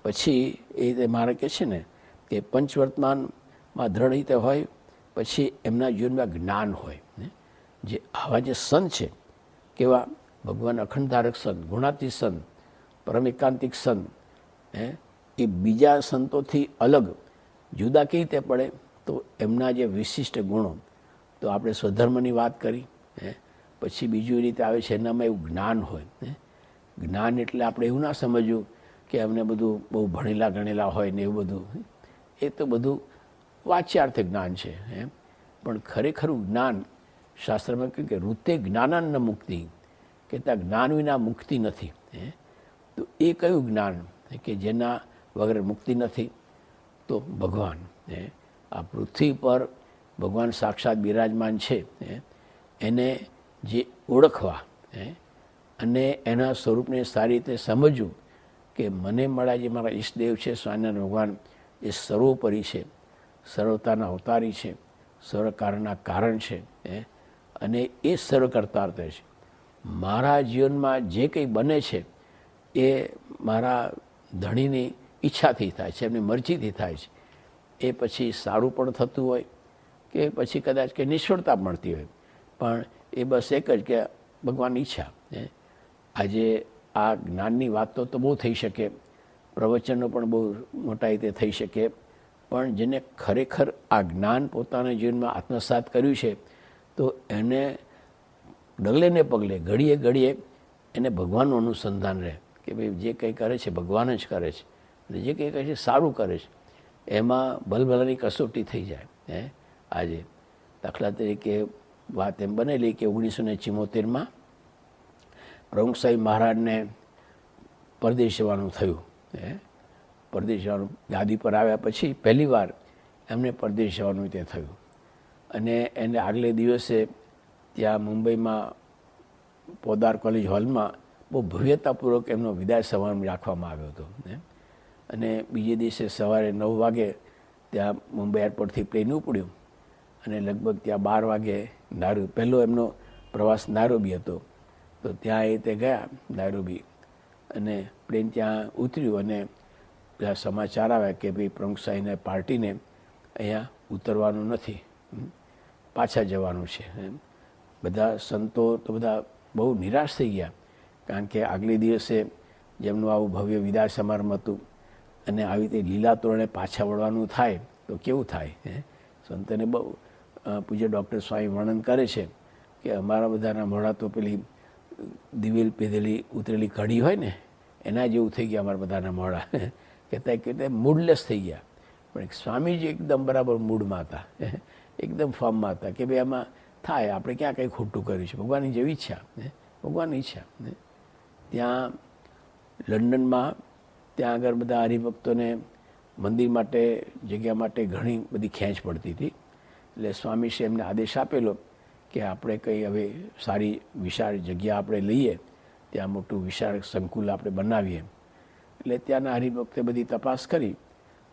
પછી એ રીતે મારે કહે છે ને કે પંચવર્તમાનમાં દ્રઢ રીતે હોય, પછી એમના જીવનમાં જ્ઞાન હોય. જે આવા જે સંત છે કેવા ભગવાન અખંડધારક સંત, ગુણાતીત સંત, પરમ એકાંતિક સંત, એ બીજા સંતોથી અલગ જુદા કેવી રીતે પડે? તો એમના જે વિશિષ્ટ ગુણો, તો આપણે સ્વધર્મની વાત કરી, પછી બીજું રીતે આવે છે એનામાં એવું જ્ઞાન હોય. જ્ઞાન એટલે આપણે એવું ના સમજવું કે અમને બધું બહુ ભણેલા ગણેલા હોય ને એવું બધું. એ તો બધું વાચ્યાર્થ જ્ઞાન છે. પણ ખરેખરું જ્ઞાન શાસ્ત્રમાં કહ્યું કે ઋતે જ્ઞાનાન ન મુક્તિ, કે ત્યાં જ્ઞાન વિના મુક્તિ નથી. તો એ કયું જ્ઞાન કે જેના વગર મુક્તિ નથી? તો ભગવાન. આ પૃથ્વી પર ભગવાન સાક્ષાત બિરાજમાન છે, એને જે ઓળખવા અને એના સ્વરૂપને સારી રીતે સમજવું કે મને મળ્યા જે મારા ઈષ્ટદેવ છે સ્વામિનારાયણ ભગવાન, એ સર્વોપરી છે, સર્વતાના અવતારી છે, સર્વ કારણના કારણ છે, અને એ સર્વ કરતાર્થ છે. મારા જીવનમાં જે કંઈ બને છે એ મારા ધણીની ઈચ્છાથી થાય છે, એમની મરજીથી થાય છે. એ પછી સારું પણ થતું હોય કે પછી કદાચ કે નિષ્ફળતા મળતી હોય, પણ એ બસ એક જ કે ભગવાનની ઈચ્છા. આજે આ જ્ઞાનની વાતો તો બહુ થઈ શકે, પ્રવચનો પણ બહુ મોટા રીતે થઈ શકે, પણ જેને ખરેખર આ જ્ઞાન પોતાના જીવનમાં આત્મસાત કર્યું છે, તો એને ડગલે ને પગલે ઘડીએ ઘડીએ એને ભગવાનનું અનુસંધાન રહે કે ભાઈ જે કંઈ કરે છે ભગવાન જ કરે છે, અને જે કંઈ કરે છે સારું કરે છે. એમાં ભલભલાની કસોટી થઈ જાય. આજે દાખલા તરીકે વાત એમ બનેલી કે 1974માં પ્રમુખ સાહેબ મહારાજને પરદેશ જવાનું થયું. પરદેશ જવાનું ગાદી પર આવ્યા પછી પહેલી વાર એમને પરદેશ જવાનું તે થયું, અને એને આગલે દિવસે ત્યાં મુંબઈમાં પોદાર કોલેજ હોલમાં બહુ ભવ્યતાપૂર્વક એમનો વિદાય સમારંભ રાખવામાં આવ્યો હતો. અને બીજે દિવસે સવારે 9 વાગે ત્યાં મુંબઈ એરપોર્ટથી પ્લેન ઉપડ્યું, અને લગભગ ત્યાં 12 વાગે પહેલો એમનો પ્રવાસ નાયરોબી હતો. તો ત્યાં એ તે ગયા નાયરોબી, અને પ્લેન ત્યાં ઉતર્યું, અને ત્યાં સમાચાર આવ્યા કે ભાઈ પ્રમુખ સાહેબને પાર્ટીને અહીંયા ઉતરવાનું નથી, પાછા જવાનું છે. બધા સંતો તો બધા બહુ નિરાશ થઈ ગયા, કારણ કે આગલે દિવસે જેમનું આવું ભવ્ય વિદાય સમારંભ હતું, અને આવી રીતે લીલા તોરણે પાછા વળવાનું થાય તો કેવું થાય? સંતોને બહુ પૂજ્ય ડૉક્ટર સ્વામી વર્ણન કરે છે કે અમારા બધાના મોઢા તો પેલી દિવેલ પીધેલી ઉતરેલી કઢી હોય ને એના જેવું થઈ ગયા અમારા બધાના મોઢા. કહેતા મૂડલેસ થઈ ગયા. પણ સ્વામીજી એકદમ બરાબર મૂડમાં હતા, એકદમ ફોર્મમાં હતા કે ભાઈ આમાં થાય, આપણે ક્યાં કંઈ ખોટું કર્યું છે, ભગવાનની જેવી ઈચ્છા, ભગવાનની ઈચ્છા. ત્યાં લંડનમાં ત્યાં આગળ બધા હરિભક્તોને મંદિર માટે જગ્યા માટે ઘણી બધી ખેંચ પડતી હતી. એટલે સ્વામીશ્રી એમને આદેશ આપેલો કે આપણે કંઈ હવે સારી વિશાળ જગ્યા આપણે લઈએ, ત્યાં મોટું વિશાળ સંકુલ આપણે બનાવીએ. એટલે ત્યાંના હરિભક્તે બધી તપાસ કરી,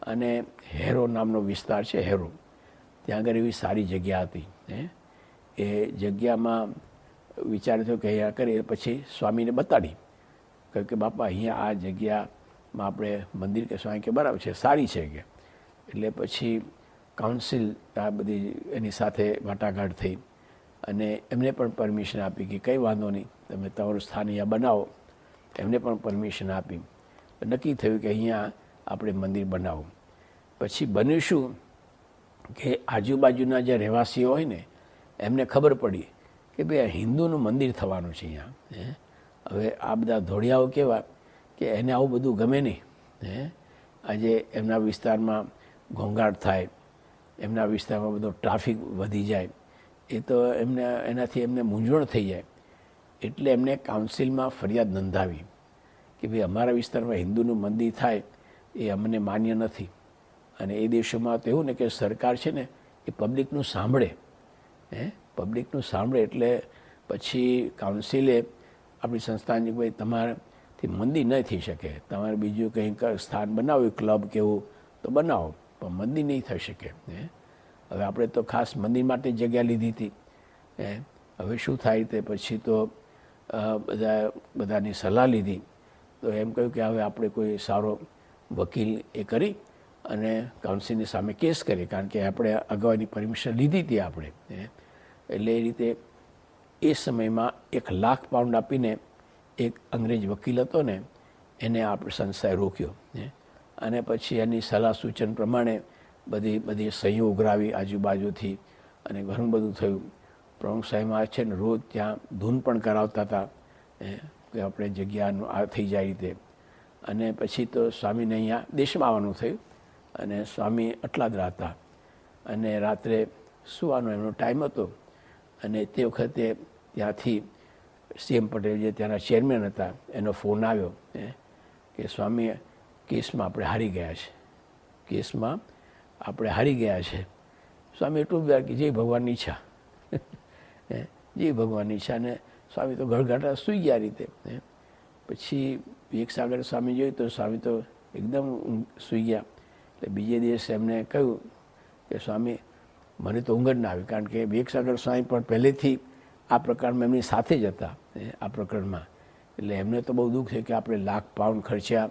અને હેરો નામનો વિસ્તાર છે, હેરો, ત્યાં આગળ એવી સારી જગ્યા હતી. એ જગ્યામાં વિચાર થયો કે અહીંયા કરીએ. પછી સ્વામીને બતાડી, કહ્યું કે બાપા અહીંયા આ જગ્યામાં આપણે મંદિર, કે સ્વામી કે બરાબર છે, સારી છે કે. એટલે પછી કાઉન્સિલ આ બધી એની સાથે વાટાઘાટ થઈ, અને એમને પણ પરમિશન આપી કે કંઈ વાંધો નહીં, તમે તમારું સ્થાન અહીંયા બનાવો. એમને પણ પરમિશન આપી. નક્કી થયું કે અહીંયા આપણે મંદિર બનાવો. પછી બન્યું શું કે આજુબાજુના જે રહેવાસીઓ હોય ને એમને ખબર પડી કે ભાઈ આ હિન્દુનું મંદિર થવાનું છે અહીંયા. હવે આ બધા ધોળિયાઓ કેવા કે એને આવું બધું ગમે નહીં. આજે એમના વિસ્તારમાં ઘોંઘાટ થાય, એમના વિસ્તારમાં બધો ટ્રાફિક વધી જાય, એ તો એનાથી એમને મૂંઝવણ થઈ જાય. એટલે એમને કાઉન્સિલમાં ફરિયાદ નોંધાવી કે ભાઈ અમારા વિસ્તારમાં હિન્દુનું મંદિર થાય એ અમને માન્ય નથી. અને એ દેશોમાં તો એવું ને કે સરકાર છે ને એ પબ્લિકનું સાંભળે, પબ્લિકનું સાંભળે. એટલે પછી કાઉન્સિલે આપણી સંસ્થાને ભાઈ તમારાથી મંદિર નહીં થઈ શકે, તમારે બીજું કંઈક સ્થાન બનાવ્યું, ક્લબ કેવું તો બનાવો, પણ મંદિર નહીં થઈ શકે. હવે આપણે તો ખાસ મંદિર માટે જગ્યા લીધી હતી. હવે શું થાય તે પછી તો બધાની સલાહ લીધી, તો એમ કહ્યું કે હવે આપણે કોઈ સારો વકીલ એ કરી અને કાઉન્સિલની સામે કેસ કરી, કારણ કે આપણે અગાઉની પરમિશન લીધી હતી આપણે. એટલે એ રીતે એ સમયમાં 1 લાખ પાઉન્ડ આપીને એક અંગ્રેજ વકીલ હતો ને એને આપણે સંસ્થાએ રોક્યો. અને પછી એની સલાહ સૂચન પ્રમાણે બધી સહીઓ ઉઘરાવી આજુબાજુથી અને ઘણું બધું થયું. પ્રમુખ સાહેબમાં છે ને રોજ ત્યાં ધૂન પણ કરાવતા હતા કે આપણે જગ્યાનું આ થઈ જાય રીતે. અને પછી તો સ્વામીને અહીંયા દેશમાં આવવાનું થયું અને સ્વામી અટલાદરા હતા અને રાત્રે સુવાનો એમનો ટાઈમ હતો. અને તે વખતે ત્યાંથી CM પટેલ જે ત્યાંના ચેરમેન હતા એનો ફોન આવ્યો કે સ્વામી કેસમાં આપણે હારી ગયા છે, કેસમાં આપણે હારી ગયા છે. સ્વામી એટલું જ કે જય ભગવાનની ઈચ્છા, જય ભગવાનની ઈચ્છા. ને સ્વામી તો ગળગાટા સૂઈ ગયા રીતે. પછી વિવેકસાગર સ્વામી જોયું તો સ્વામી તો એકદમ સૂઈ ગયા. એટલે બીજે દિવસે એમને કહ્યું કે સ્વામી મને તો ઊંઘ જ ના આવી, કારણ કે વિવેકસાગર સ્વામી પણ પહેલેથી આ પ્રકારમાં એમની સાથે જ હતા આ પ્રકરણમાં. એટલે એમને તો બહુ દુઃખ થયું કે આપણે લાખ પાઉન્ડ ખર્ચ્યા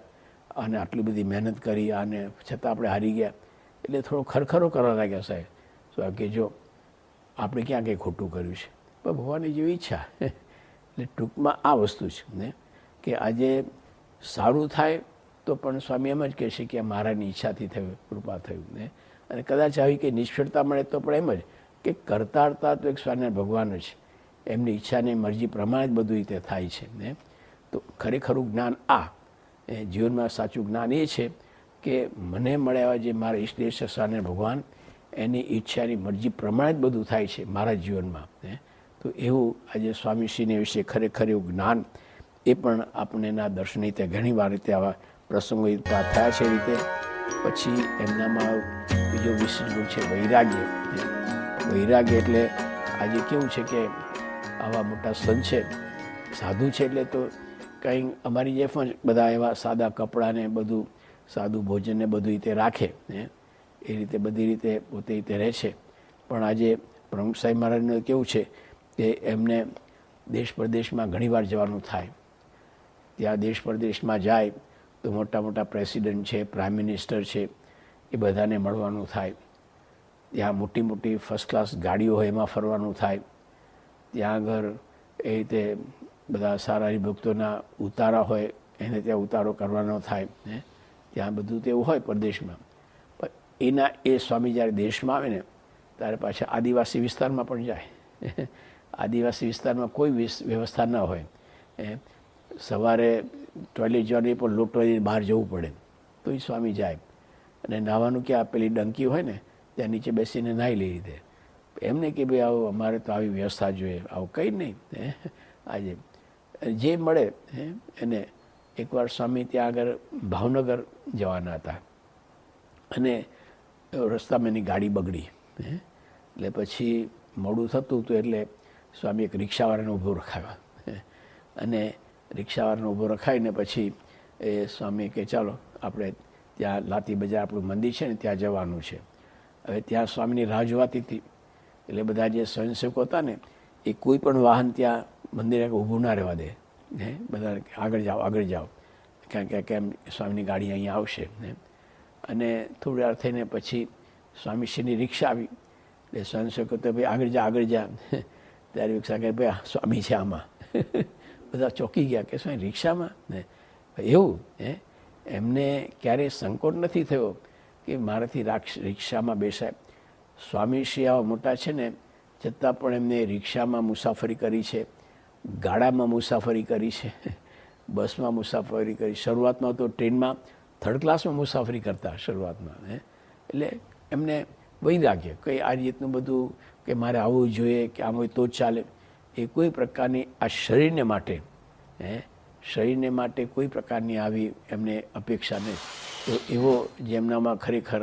અને આટલી બધી મહેનત કરી અને છતાં આપણે હારી ગયા. એટલે થોડો ખરખરો કરવા લાગ્યા સાહેબ. તો કે જો આપણે ક્યાં કંઈ ખોટું કર્યું છે, પણ ભગવાનની જેવી ઈચ્છા. એટલે ટૂંકમાં આ વસ્તુ છે ને કે આજે સારું થાય તો પણ સ્વામી એમ જ કહેશે કે મારાની ઈચ્છાથી થયું, કૃપા થયું ને. અને કદાચ આવી કે નિષ્ફળતા મળે તો પણ એમ જ કે કરતા હરતા તો એક સ્વામિનારાયણ ભગવાન જ, એમની ઈચ્છાની મરજી પ્રમાણે જ બધું રીતે થાય છે ને. તો ખરેખરું જ્ઞાન આ જીવનમાં સાચું જ્ઞાન એ છે કે મને મળ્યા જે મારા ઈષ્ટદેવ છે સ્વામિનારાયણ ભગવાન, એની ઈચ્છાની મરજી પ્રમાણે જ બધું થાય છે મારા જીવનમાં. તો એવું આજે સ્વામીશ્રીને વિશે ખરેખર એવું જ્ઞાન એ પણ આપણને એના દર્શન રીતે ઘણી વાર રીતે આવા પ્રસંગો થયા છે રીતે. પછી એમનામાં બીજો વિશેષ ગુણ છે વૈરાગ્ય. વૈરાગ્ય એટલે આજે કેવું છે કે આવા મોટા સંત છે, સાધુ છે, એટલે તો કંઈ અમારી જે પણ બધા એવા સાદા કપડાં ને બધું સાદું ભોજન ને બધું રીતે રાખે એ રીતે બધી રીતે પોતે રીતે રહે છે. પણ આજે પ્રમુખ સાહેબ મહારાજને કેવું છે કે એમને દેશ પરદેશમાં ઘણીવાર જવાનું થાય. ત્યાં દેશ પરદેશમાં જાય તો મોટા મોટા પ્રેસિડન્ટ છે, પ્રાઇમ મિનિસ્ટર છે, એ બધાને મળવાનું થાય. ત્યાં મોટી મોટી ફર્સ્ટ ક્લાસ ગાડીઓ હોય એમાં ફરવાનું થાય. ત્યાં આગળ એ રીતે બધા સારા હરિભક્તોના ઉતારા હોય એને ત્યાં ઉતારો કરવાનો થાય. ત્યાં બધું તેવું હોય પરદેશમાં. પણ એના એ સ્વામી જ્યારે દેશમાં આવે ને ત્યારે પાછા આદિવાસી વિસ્તારમાં પણ જાય. આદિવાસી વિસ્તારમાં કોઈ વ્યવસ્થા ન હોય. સવારે ટોયલેટ જવાની પણ લોટો બહાર જવું પડે તો એ સ્વામી જાય. અને નાહવાનું ક્યાં પેલી ડંકી હોય ને ત્યાં નીચે બેસીને નાહી લઈ રીતે. એમને કે ભાઈ આવું અમારે તો આવી વ્યવસ્થા જોઈએ, આવું કંઈ નહીં. આજે જે મળે એને એકવાર સ્વામી ત્યાં આગળ ભાવનગર જવાના હતા અને રસ્તામાં એની ગાડી બગડી. એટલે પછી મોડું થતું હતું એટલે સ્વામી એક રિક્ષાવાળાને ઊભો રખાવ્યો અને રિક્ષાવાળાને ઊભો રખાવીને પછી એ સ્વામી કે ચાલો આપણે ત્યાં લાતી બજાર આપણું મંદિર છે ને ત્યાં જવાનું છે. હવે ત્યાં સ્વામીની રાહ જોવાતી હતી. એટલે બધા જે સ્વયંસેવકો હતા ને એ કોઈ પણ વાહન ત્યાં મંદિરે ઊભું ના રહેવા દે. બધા આગળ જાઓ આગળ જાઓ, કારણ કે કેમ સ્વામીની ગાડી અહીંયા આવશે. અને થોડી વાર થઈને પછી સ્વામીશ્રીની રિક્ષા આવી. એટલે સ્વયંસેવકો તો ભાઈ આગળ જા. ત્યારે રિક્ષા કહે ભાઈ સ્વામી છે આમાં. બધા ચોંકી ગયા કે સ્વામી રિક્ષામાં ને એવું. એમને ક્યારેય સંકોચ નથી થયો કે મારાથી રિક્ષામાં બેસાય. સ્વામીશ્રી આવા મોટા છે ને છતાં પણ એમને રિક્ષામાં મુસાફરી કરી છે, ગાડામાં મુસાફરી કરી છે, બસમાં મુસાફરી કરી. શરૂઆતમાં તો ટ્રેનમાં 3rd ક્લાસમાં મુસાફરી કરતા શરૂઆતમાં. એટલે એમને વૈરાગ્ય કંઈ આ રીતનું બધું કે મારે આવવું જોઈએ કે આમ હોય તો જ ચાલે એ કોઈ પ્રકારની આ શરીરને માટે કોઈ પ્રકારની આવી એમને અપેક્ષા નહીં. તો એવો જેમનામાં ખરેખર